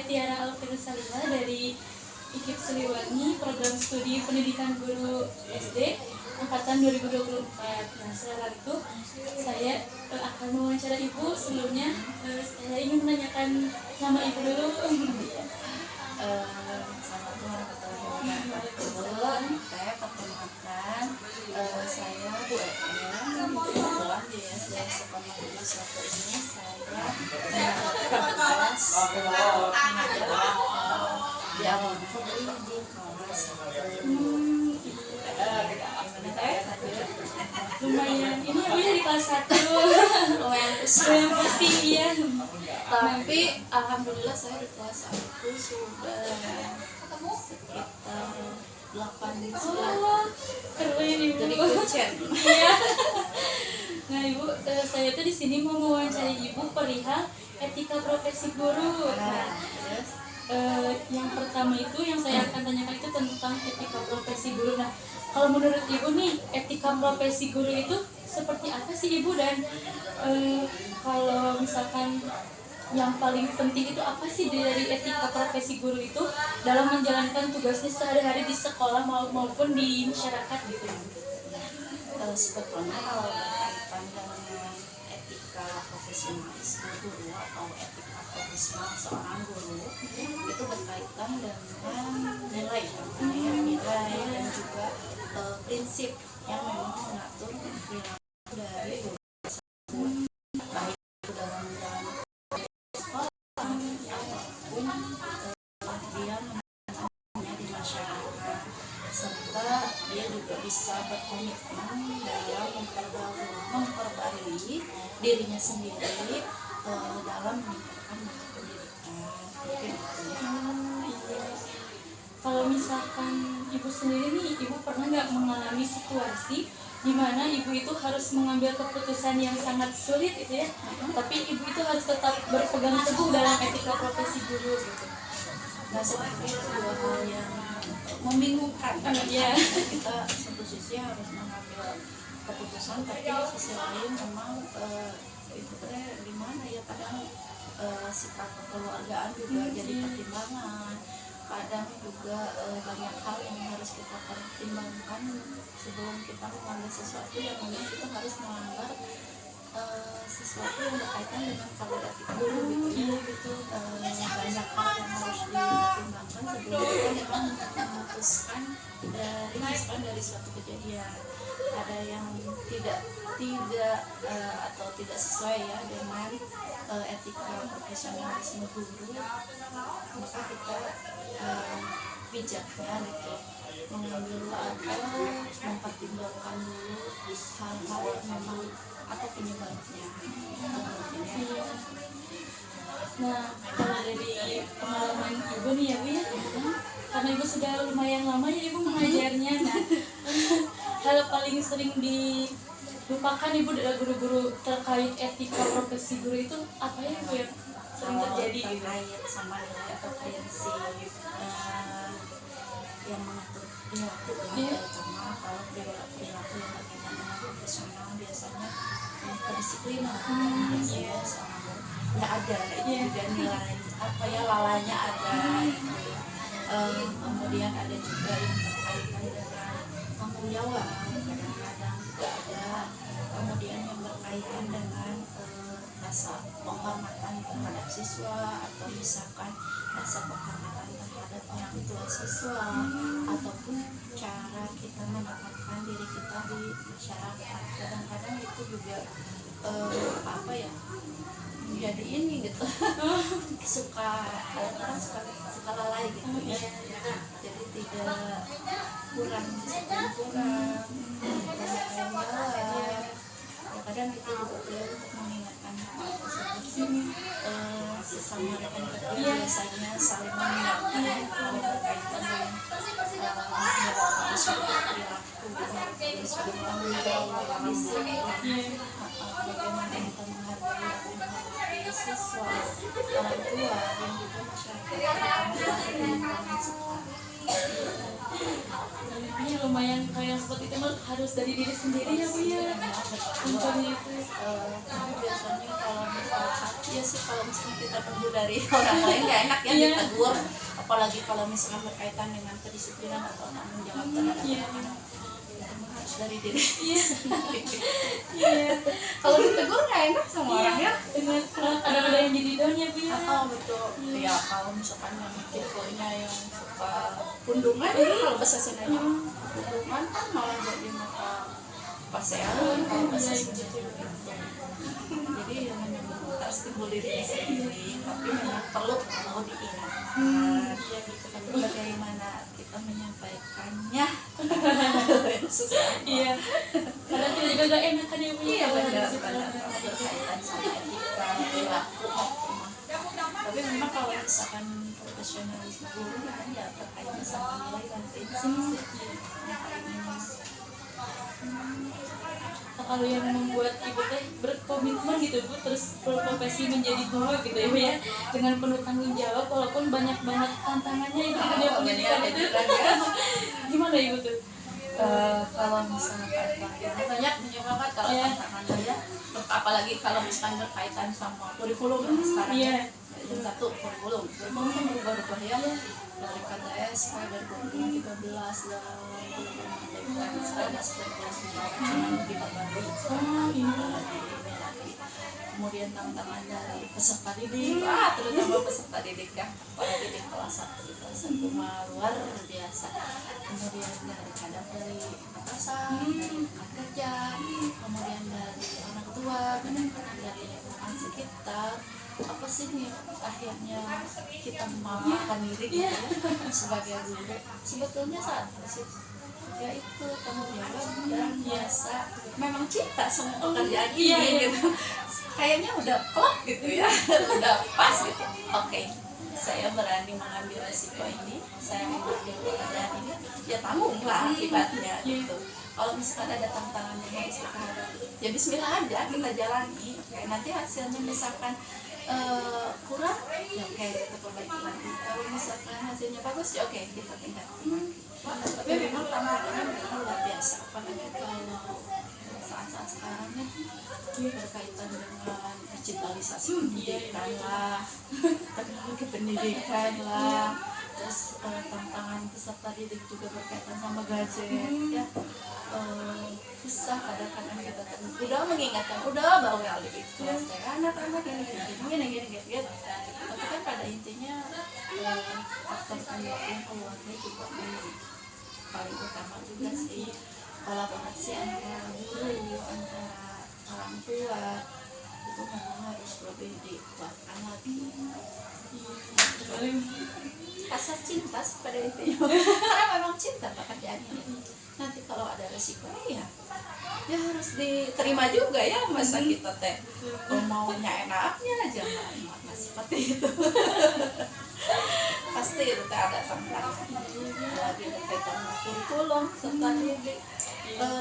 saya Tiara Alvin Salila dari IKIP Siliwangi, program studi pendidikan guru SD angkatan 2024. Nah, sekarang itu saya akan mewawancara ibu. Sebelumnya saya ingin menanyakan nama ibu dulu. Assalamualaikum warahmatullahi wabarakatuh. Saya perkenalkan, saya Bu Ellen. Kebetulan di SD Sekolah Negeri Suatu ini saya kelas di awal di kelas. Lumayan, ini ya dari kelas 1. Lumayan pasti iya. Tapi alhamdulillah saya di kelas 1 sudah sekitar 8 bulan. Oh, keren ibu. Jadi kucen. Iya. Nah ibu, saya tuh di sini mau mewawancari ibu perihal etika profesi guru. Nah, yang pertama itu yang saya akan tanyakan itu tentang etika profesi guru. Nah, kalau menurut ibu nih, etika profesi guru itu seperti apa sih ibu, dan kalau misalkan yang paling penting itu apa sih dari etika profesi guru itu dalam menjalankan tugasnya sehari-hari di sekolah maupun di masyarakat gitu? Sebetulnya kalau berkaitan dengan etika profesionalisme guru atau etika profesional seorang guru itu berkaitan dengan nilai, nilai dan juga prinsip yang memang mengatur perilaku dari guru tersebut, baik itu dalam sekolah ataupun dia menjalankannya di masyarakat, serta dia juga bisa berkomitmen dalam memperbarui dirinya sendiri dalam meningkatkan mutu pendidikan. Kalau misalkan ibu sendiri nih, ibu pernah nggak mengalami situasi di mana ibu itu harus mengambil keputusan yang sangat sulit gitu ya, tapi ibu itu harus tetap berpegang teguh dalam etika profesi guru gitu? Nah, seperti itu dua hal yang membingungkan. Ya. Kita satu sisi harus mengambil keputusan, tapi di sisi lain memang itu gimana ya, kadang sikap kekeluargaan juga jadi pertimbangan. Kadang juga banyak hal yang harus kita pertimbangkan sebelum kita mengambil sesuatu yang memang kita harus melanggar sesuatu yang berkaitan dengan kode etik guru gitu. Banyak hal yang harus dipertimbangkan sebelum kita memang memutuskan dari suatu kejadian. Ada yang tidak atau tidak sesuai ya dengan etika profesionalisme guru, maka kita bijaknya gitu mengambil atau mempertimbangkan dulu hal-hal yang memang apa penyebabnya. Nah, kalau dari pengalaman ibu nih ya Bu ya, karena ibu sudah lumayan lama ya ibu mengajarnya. Nah, hal paling sering dilupakan ibu dari guru-guru terkait etika profesi guru itu apa ya Bu yang sering terjadi terkait sama nilai atau prinsip yang mengatur perilaku ya, terutama kalau perilaku yang berkaitan dengan profesional biasanya kedisiplinan biasanya sama ya ada dan nilai apa ya lalanya ada kemudian ada juga yang berkaitan dengan tanggung jawab, kadang-kadang juga ada kemudian yang berkaitan dengan rasa penghormatan terhadap siswa, atau misalkan rasa penghormatan terhadap orang tua siswa, ataupun cara kita menempatkan diri kita di masyarakat. Kadang-kadang itu juga apa ya, jadi ini gitu orang suka lalai gitu ya, jadi tidak kurang disiplin, kurang tanggung jawab. Kadang kita juga perlu untuk mengingatkan hal tersebut. Sesama rekan kerja biasanya saling mengingatkan kalau berkaitan dengan suatu perilaku, suatu tanggung jawab, bagaimana kita menghargai siswa, orang tua, dan juga masyarakat terutama di lingkungan sekolah. Ini lumayan kayak seperti itu mah harus dari diri sendiri ya Bu ya. Mencari itu. Tapi biasanya kalau misalkan ya sih kalau misalnya kita tunggu dari orang lain nggak enak ya ditegur, apalagi kalau misalkan berkaitan dengan kedisiplinan atau tanggung jawab terhadap anak, itu mah harus dari diri sendiri. Kalau ditegur nggak enak sama orang ya. Dengan ada yang jadi down ya Bu ya. Betul. Ya kalau misalkan yang tipenya yang suka pundungan ya kalau bahasa Sundanya pundungan kan malah jadi maka pasean kalau bahasa Sunda gitu. Jadi yang memang harus timbul diri sendiri, tapi memang perlu mau diingat. Ya gitu. Tapi bagaimana kita menyampaikannya susah. Iya. Karena kita juga gak enak kan ya Bu ya. Iya benar berkaitan sama etika perilaku. Tapi memang kalau misalkan profesionalisme guru kan ya terkaitnya sama nilai dan prinsip. Nah, kalau yang membuat ibu teh berkomitmen gitu Bu terus berprofesi menjadi guru gitu ya Bu ya, dengan penuh tanggung jawab walaupun banyak banget tantangannya ibu dunia pendidikan itu. Gimana ibu tuh? Kalau misalkan banyak banget kalau tantangannya ya, apalagi kalau misalkan berkaitan sama kurikulum sekarang ya. Yang satu kurikulum kan berubah-ubah ya dari KTS dari 2013 dan sekarang masih kurikulum cuma diperbarui. Kemudian tantangan dari peserta didik, terutama peserta didik ya, apalagi di kelas 1 di kelas 1 luar biasa. Kemudian dari atasan, dari rekan kerja, kemudian dari orang tua, kadang-kadang dari lingkungan sekitar. Apa sih nih akhirnya kita memaafkan diri gitu ya sebagai guru? Sebetulnya satu sih, yaitu tanggung jawab dan biasa memang cinta sama pekerjaan ini gitu. Kayaknya udah klop gitu ya, udah pas gitu. Oke, saya berani mengambil resiko ini, saya mengambil pekerjaan ini, ya tanggunglah akibatnya gitu. Kalau misalkan ada tantangan yang harus kita hadapi, ya bismillah aja kita jalani. Oke, nanti hasilnya misalkan kurang, ya oke kita perbaiki lagi. Kalau misalkan hasilnya bagus, ya oke kita tingkatkan. Tapi memang tantangannya memang luar biasa, apalagi kalau saat-saat sekarang ya berkaitan dengan digitalisasi pendidikan lah, teknologi pendidikan lah, terus tantangan peserta didik juga berkaitan sama gadget ya. Susah kadang-kadang kita udah mengingatkan, udah bawel di kelas anak-anak gini. Tapi kan pada intinya faktor pendukung keluarga juga paling utama juga sih. Kolaborasi antara guru, antara orang tua itu memang harus lebih dikuatkan lagi. Rasa cinta pada intinya, karena memang cinta pekerjaan ini. Nanti kalau ada resiko ya harus diterima juga ya, masa kita teh maunya enaknya aja nggak seperti itu. Pasti itu ada tantangan lagi berkaitan dengan kurikulum serta didik,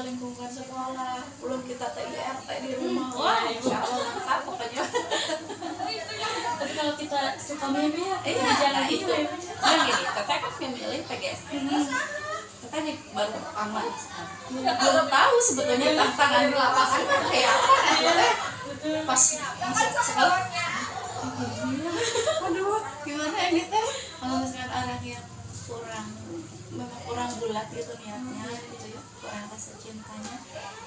lingkungan sekolah, belum kita IRT di rumah. Wah, insya Allah lengkap pokoknya. Tapi kalau kita suka meme ya, nah itu yang gini, teteh kan memilih PGS. Kita nih baru aman, belum tahu sebetulnya tantangan di lapangan kayak apa. Pas masuk sekolah, aduh gimana ini teh, kalau misalkan arahnya kurang bulat gitu niatnya gitu ya, kurang rasa cintanya,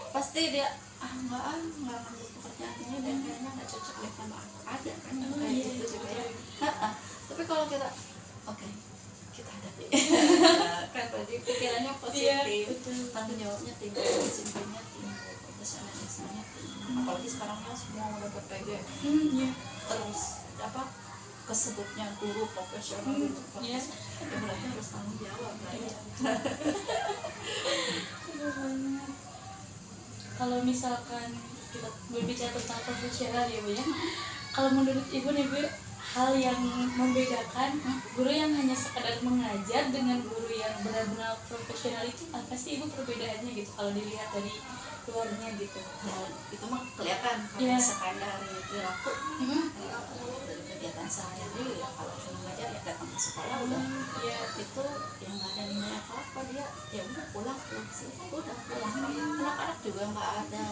pasti dia nggak ngambil pekerjaan ini dan kayaknya nggak cocok deh sama aku. Ada kan yang kayak gitu juga ya. Tapi kalau kita oke, kita hadapi kan berarti pikirannya positif, tanggung jawabnya tinggi, disiplinnya tinggi, profesionalismenya tinggi. Apalagi sekarangnya semua udah ber-PG, terus kesebutnya guru profesional, ya berarti harus tanggung jawab lah ya. Kalau misalkan kita berbicara tentang profesional ya Bu ya, kalau menurut Ibu nih Bu, hal yang membedakan guru yang hanya sekadar mengajar dengan guru yang benar-benar profesional itu apa sih Ibu perbedaannya gitu kalau dilihat dari luarnya gitu? Itu mah kelihatan kalau misalkan dari perilaku, dari kegiatan sehari-hari ya, kalau cuma ngajar ya datang ke sekolah udah Iya. itu yang nggak ada nilai apa-apa, dia ya udah pulang sih, udah pulang. Anak-anak juga nggak ada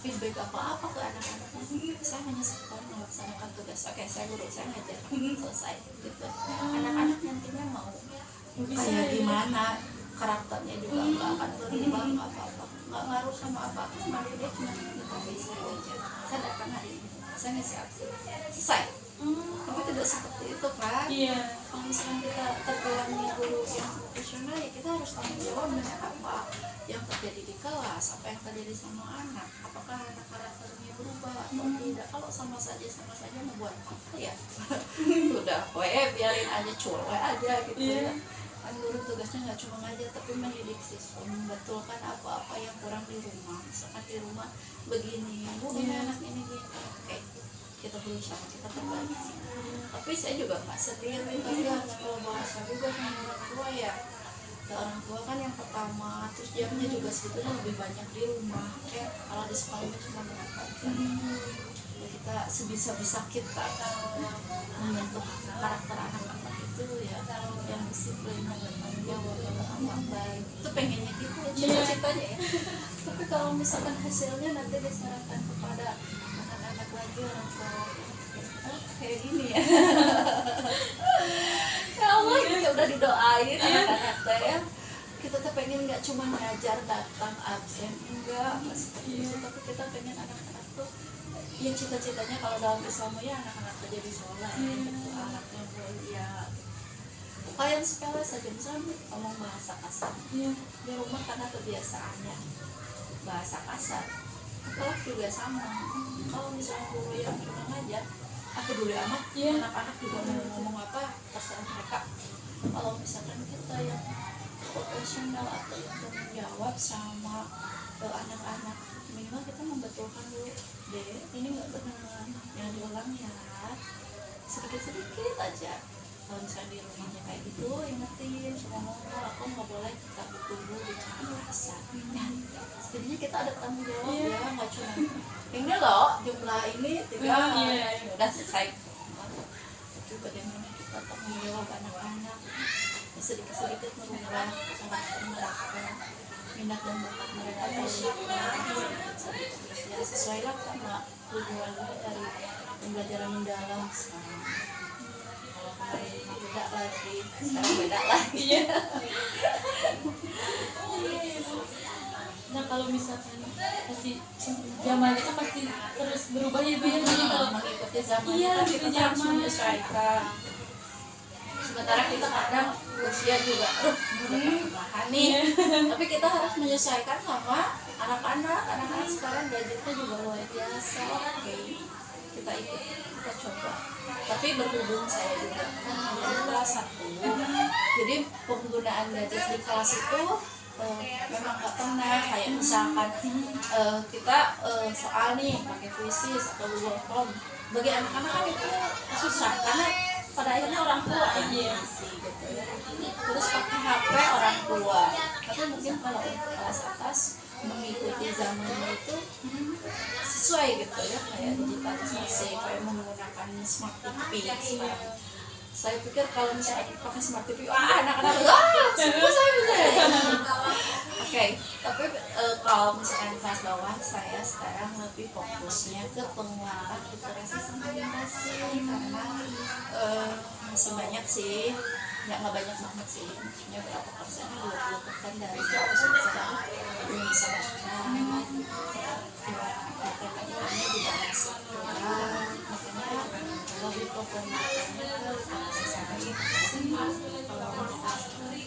feedback apa-apa ke anak-anaknya, saya hanya sekedar melaksanakan tugas, oke saya guru, saya ngajar, selesai gitu. Anak-anak nantinya mau Bisa kayak ya. gimana, karakternya juga nggak akan berubah, nggak apa-apa, nggak ngaruh sama apa-apa, cuma dia cuma kita bisa aja, saya datang hari ini, saya ngasih absen, selesai. Tapi tidak seperti itu kan. Iya. Kalau misalkan kita tergolongnya guru yang profesional ya kita harus tanggung jawab dengan apa yang terjadi di kelas, apa yang terjadi sama anak, apakah anak karakternya berubah atau tidak. Kalau sama saja membuat apa ya udah biarin aja, cuek aja gitu ya. Kan guru tugasnya nggak cuma ngajar tapi mendidik siswa, membetulkan apa-apa yang kurang di rumah. Misalkan di rumah begini, bu ini anak ini gini, oke kita berusaha, kita terbaik. Tapi saya juga nggak sendiri, tapi harus kalau bahasa juga sama orang tua ya. Ke orang tua kan yang pertama, terus jamnya juga sebetulnya lebih banyak di rumah ya. Kalau di sekolahnya cuma berapa ya, kita sebisa-bisa kita membentuk karakter anak-anak itu ya, yang disiplin, yang bertanggung jawab, yang beramal baik, itu pengennya gitu cita-citanya ya. Tapi kalau misalkan hasilnya nanti diserahkan kepada anak-anak lagi, orang tua kayak gini ya. Ya Allah, ya udah didoain anak-anak saya. Kita tuh pengen nggak cuma ngajar datang absen, enggak seperti itu, tapi kita pengen anak-anak tuh ya cita-citanya kalau dalam Islam ya anak-anak tuh jadi soleh, gitu, anaknya mulia. Yang sepele saja, misalnya ngomong bahasa kasar di rumah karena kebiasaannya bahasa kasar, sekolah juga sama. Kalau misalnya guru yang cuma ngajar, aku peduli amat, anak-anak juga mau ngomong apa terserah mereka. Kalau misalkan kita yang profesional atau yang bertanggung jawab sama anak-anak, minimal kita membetulkan dulu, deh ini nggak benar, yang diulang ya, sedikit-sedikit aja. Kalau misalnya di rumahnya kayak gitu, ingetin sama ngomong, aku nggak boleh kita dulu bicara kasar. Jadinya kita ada tanggung jawab ya, nggak cuma ini loh jumlah ini 3 udah selesai. Tapi bagaimana kita tanggung jawab anak-anak, sedikit-sedikit merubah karakter mereka, minat dan bakat mereka ya, sesuai lah sama tujuan dari pembelajaran mendalam sekarang. Kalau kemarin beda lagi, sekarang beda lagi. Nah kalau misalkan pasti zaman itu pasti terus berubah ya Bu ya. Jadi kalau mengikuti zaman gitu, kita harus menyesuaikan. Sementara kita kadang usia juga perlahan nih, tapi kita harus menyesuaikan sama anak-anak sekarang gadgetnya juga luar biasa. Oke, kita ikut, kita coba. Tapi berhubung saya juga kan menjadi kelas 1, jadi penggunaan gadget di kelas itu memang nggak pernah kayak misalkan kita soal nih pakai Quizzes atau Google Form. Bagi anak-anak kan itu susah karena pada akhirnya orang tua yang ngisi gitu ya. Terus pakai HP orang tua. Tapi mungkin kalau untuk kelas atas mengikuti zamannya itu sesuai gitu ya, kayak digitalisasi, kayak menggunakan smart TV sekarang. Saya pikir kalau misalnya pakai smart TV, anak-anak semua saya bisa ya. Oke, tapi kalau misalkan kelas bawah, saya sekarang lebih fokusnya ke penguatan literasi sama gimnasi karena masih banyak sih, nggak banyak banget sih, maksudnya berapa persennya, 20% dari 100% belum bisa baca. Matematikanya juga masih kurang, makanya lebih fokusnya literasi sama gimnasi. Kalau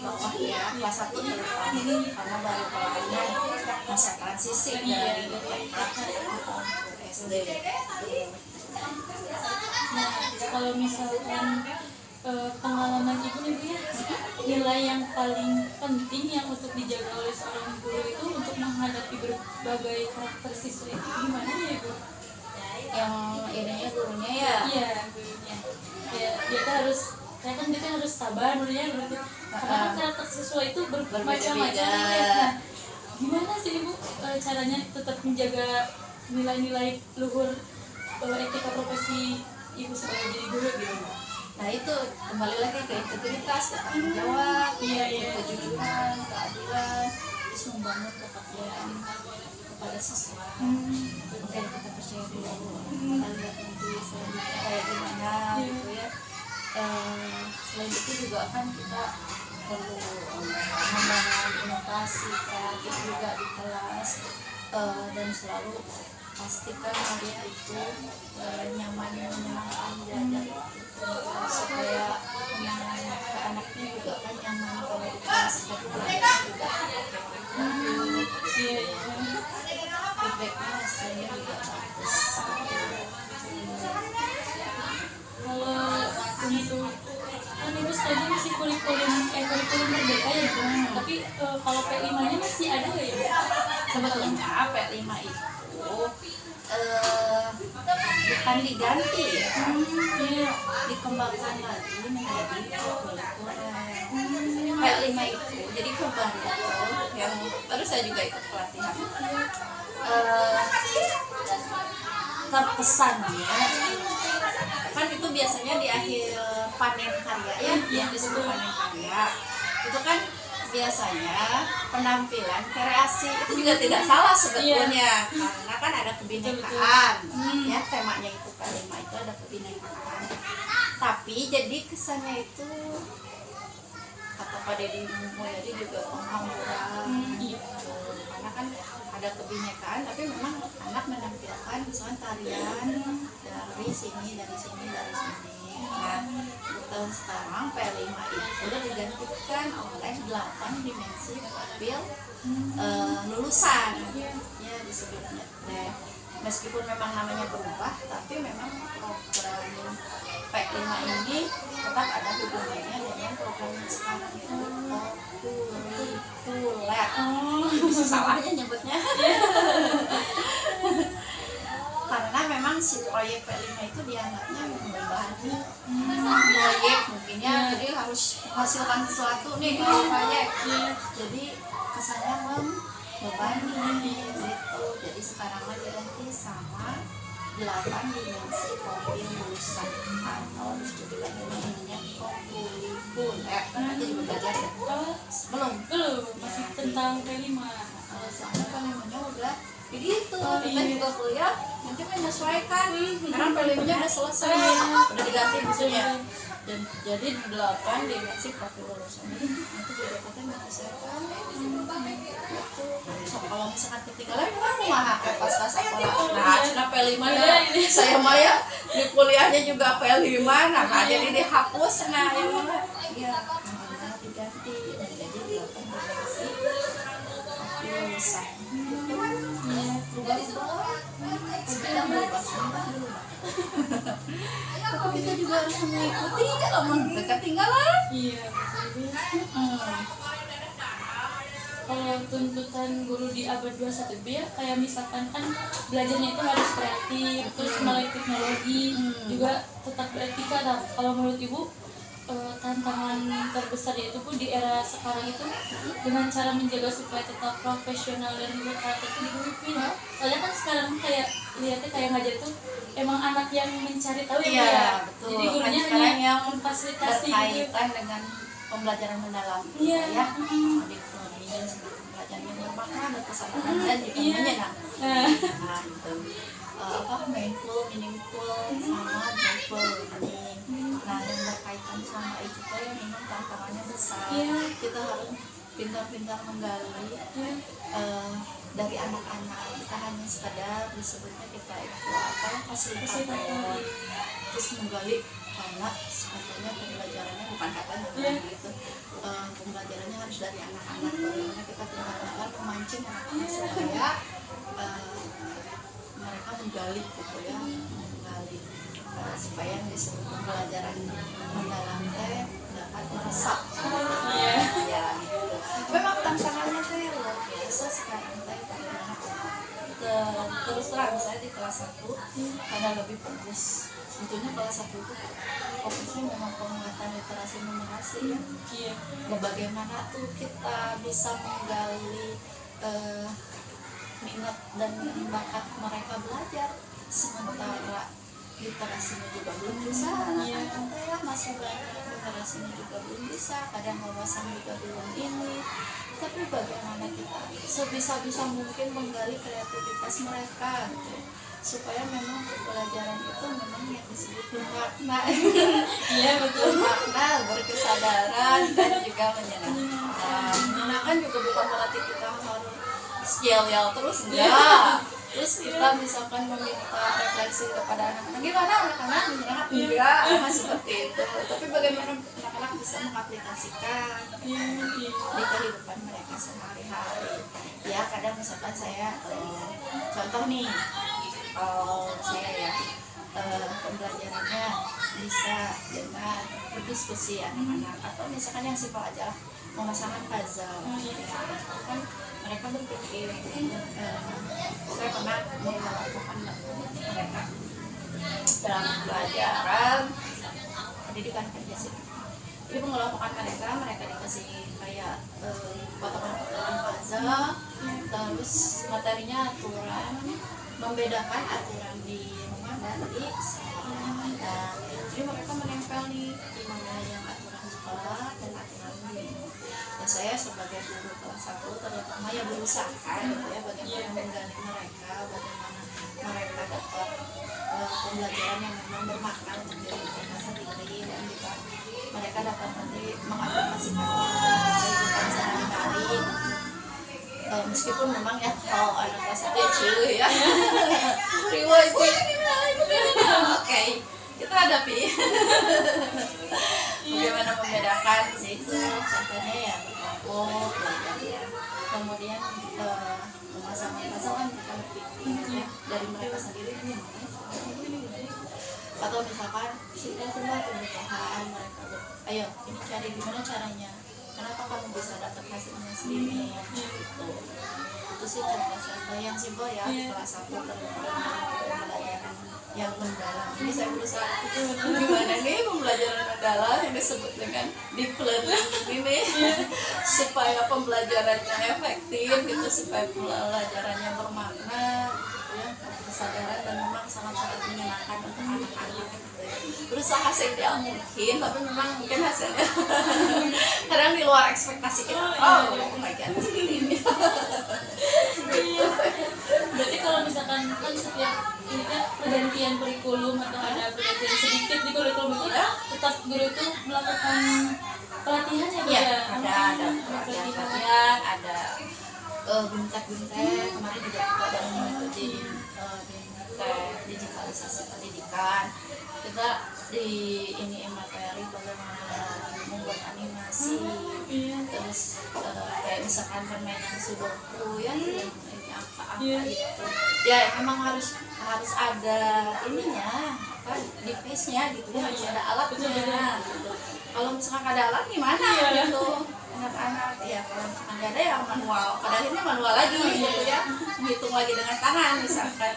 bawah ya, kelas 1 terutama karena baru bawahnya masa transisi dari TK ke SD. Nah kalau misalkan pengalaman ibu nih Bu ya, nilai yang paling penting yang untuk dijaga oleh seorang guru itu untuk menghadapi berbagai karakter siswa itu gimana ya Bu? Yang ininya gurunya ya? Iya gurunya. Ya dia kan harus sabar ya berarti. Karena karakter siswa itu bermacam-macam. Nah, gimana sih Ibu caranya tetap menjaga nilai-nilai luhur etika profesi ibu sekolah jadi guru gitu? Nah itu kembali lagi ke integritas, ke tanggung jawab, kejujuran, keadilan, terus membangun kepercayaan kepada siswa. Oke, kita percaya dulu, kita lihat nanti selanjutnya kayak gimana gitu ya. Selain itu juga kan kita perlu membangun inovasi kreatif juga di kelas, dan selalu pastikan harian itu nyaman menyenangkan belajar supaya anaknya juga kan nyaman kalau di kelas, tapi belajar juga feedbacknya hasilnya juga bagus. Kalau untuk kan ibu sekarang masih kurikulum merdeka ya bu, tapi kalau P5 nya masih ada nggak ya bu? Sebetulnya P5 itu bukan diganti ya, dikembangkan lagi menjadi kurikulum P5 itu. Jadi kemarin itu yang baru saya juga ikut pelatihan, terkesannya kan itu biasanya di akhir panen karya ya, yang disebut panen karya itu kan biasanya penampilan kreasi itu juga tidak salah sebetulnya, karena kan ada kebinekaan ya, temanya itu P5 itu ada kebinekaan, tapi jadi kesannya itu kata Pak Deddy Mulyadi juga penghamburan gitu, karena kan ada kebinekaan tapi memang anak menampilkan misalnya tarian dari sini. Nah, tahun sekarang P5 itu sudah digantikan oleh 8 dimensi profil lulusan ya disebutnya teh. Meskipun memang namanya berubah, tapi memang program P5 ini tetap ada hubungannya dengan program yang sekarang itu kurikuler. Bisa salahnya nyebutnya. Karena memang si proyek P5 itu dianggapnya membebani proyek mungkin ya, jadi harus menghasilkan sesuatu nih kalau proyek, jadi kesannya membebani gitu. Jadi sekarang lagi ganti sama 8 dimensi profil lulusan atau disebut lagi namanya kurikuler. Nanti juga belajar ya? Belum masih tentang P5. Soalnya P5-nya udah begitu, kita juga kuliah nanti menyesuaikan karena P5-nya udah selesai, udah diganti maksudnya. Dan jadi 8 dimensi profil lulusan nanti juga kita menyesuaikan itu. So, kalau misalkan ketinggalan kan mah pas sekolah, nah cina P5 saya maya di kuliahnya juga P5, nah jadi dihapus, nah yang mana ya diganti menjadi 8 dimensi profil lulusan. Tapi kita juga harus mengikuti, kalau ketinggalan. Iya, kalau tuntutan guru di abad 21 ya kayak misalkan kan belajarnya itu harus kreatif, terus melek teknologi, juga tetap beretika. Nah, kalau menurut ibu tantangan terbesar itu pun di era sekarang itu dengan cara menjaga supaya tetap profesional dan berkarakter itu dipimpin. Soalnya kan sekarang kayak lihatnya kayak ngajar tuh emang anak yang mencari tahu ya, betul. Jadi gurunya kan sekarang yang memfasilitasi berkaitan dengan pembelajaran mendalam ya, audit pembelajaran yang bermakna dan kesabaran dan ditemanya nah itu mindful, meaningful sama joyful ini. Nah yang berkaitan sama itu yang memang tantangannya besar. Kita harus pintar-pintar menggali dari anak-anak. Kita hanya sekadar disebutnya kita itu fasilitator, terus menggali karena sebetulnya pembelajarannya bukan katanya gitu, pembelajarannya harus dari anak-anak. Bagaimana kita pintar-pintar memancing anak-anak supaya mereka menggali gitu ya, supaya yang disebut pembelajaran mendalam dapat meresap ya gitu. Memang tantangannya luar biasa sekarang terus terang saya di kelas 1 karena lebih fokus sebetulnya kelas 1 itu fokusnya memang penguatan literasi numerasi ya. Bagaimana tuh kita bisa menggali minat dan bakat mereka belajar, sementara literasinya juga belum bisa, anak-anak ya masih banyak literasinya juga belum bisa, kadang wawasan juga belum ini. Tapi bagaimana kita sebisa-bisa mungkin menggali kreativitas mereka gitu, supaya memang pembelajaran itu memang yang disebut bermakna. Iya betul. Bermakna, berkesadaran, dan juga menyenangkan. Menyenangkan juga bukan berarti kita harus yel-yel terus, enggak. Terus kita misalkan meminta refleksi kepada anak-anak, gimana anak-anak menyenangkan? Enggak, masih seperti itu. Tapi bagaimana anak-anak bisa mengaplikasikan di kehidupan mereka sehari-hari. Ya kadang misalkan saya contoh nih, saya ya pembelajarannya bisa dengan berdiskusi anak-anak, atau misalkan yang simpel aja memasangkan puzzle. Kan mereka berpikir, saya pernah melakukan mereka dalam pelajaran pendidikan kerja sih. Jadi pengelompokan mereka dikasih kayak potongan-potongan puzzle, terus materinya aturan, membedakan aturan di rumah dan di sekolah. Jadi mereka menempel nih di mana yang aturan sekolah dan aturan di. Dan saya sebagai guru kelas 1 terutama ya berusaha gitu ya, bagaimana menggali mereka, bagaimana mereka dapat pembelajaran yang memang bermakna untuk diri mereka sendiri, dan juga mereka dapat nanti mengaplikasikan kehidupan sehari-hari. Meskipun memang ya kalau anak kelas 1 ya cuy ya reward oke, kita hadapi. Bagaimana membedakan sih, contohnya ya berkelompok belajarnya, kemudian memasangkan pasangan kita berpikir ya, dari mereka sendiri atau misalkan simpel-simpel pernikahan mereka ayo ini cari gimana caranya, kenapa kamu bisa dapat hasilnya sendiri gitu. Itu sih contoh-contoh yang simpel ya di kelas 1 pembelajaran yang mendalam. Ini saya berusaha gimana nih pembelajaran mendalam yang disebut dengan deep learning ini supaya pembelajarannya efektif gitu, supaya pembelajarannya bermakna gitu ya, kesadaran, dan memang sangat-sangat menyenangkan untuk anak-anak gitu ya. Berusaha seideal mungkin, tapi memang mungkin hasilnya kadang di luar ekspektasi kita. Oh my god, seperti ini. Berarti kalau misalkan kan setiap ini kan pergantian kurikulum atau ada pergantian sedikit di kurikulum itu, tetap guru itu melakukan pelatihan ya? Iya, ada pelatihan, ada bintek kemarin juga kita baru mengikuti bintek digitalisasi pendidikan. Kita di ini materi bagaimana membuat animasi, terus kayak misalkan permainan sudoku ya, ini apa gitu ya, memang harus ada ininya apa device-nya gitu ya, harus ada alatnya gitu. Kalau misalkan ada alat gimana gitu anak-anak ya, kalau misalkan nggak ada ya manual, pada akhirnya manual lagi gitu ya, menghitung lagi dengan tangan misalkan,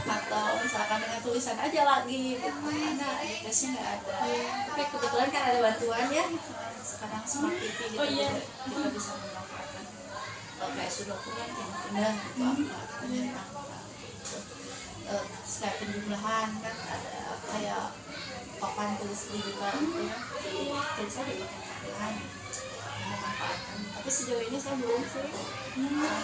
atau misalkan dengan tulisan aja lagi gitu, karena device-nya nggak ada. Tapi kebetulan kan ada bantuan ya sekarang smart TV gitu, kita bisa memanfaatkan kayak sudoku kan pindah gitu apa gitu. Kayak penjumlahan kan ada kayak papan tulis digital gitu ya, tulis aja pakai tangan, memanfaatkan. Tapi sejauh ini saya belum sih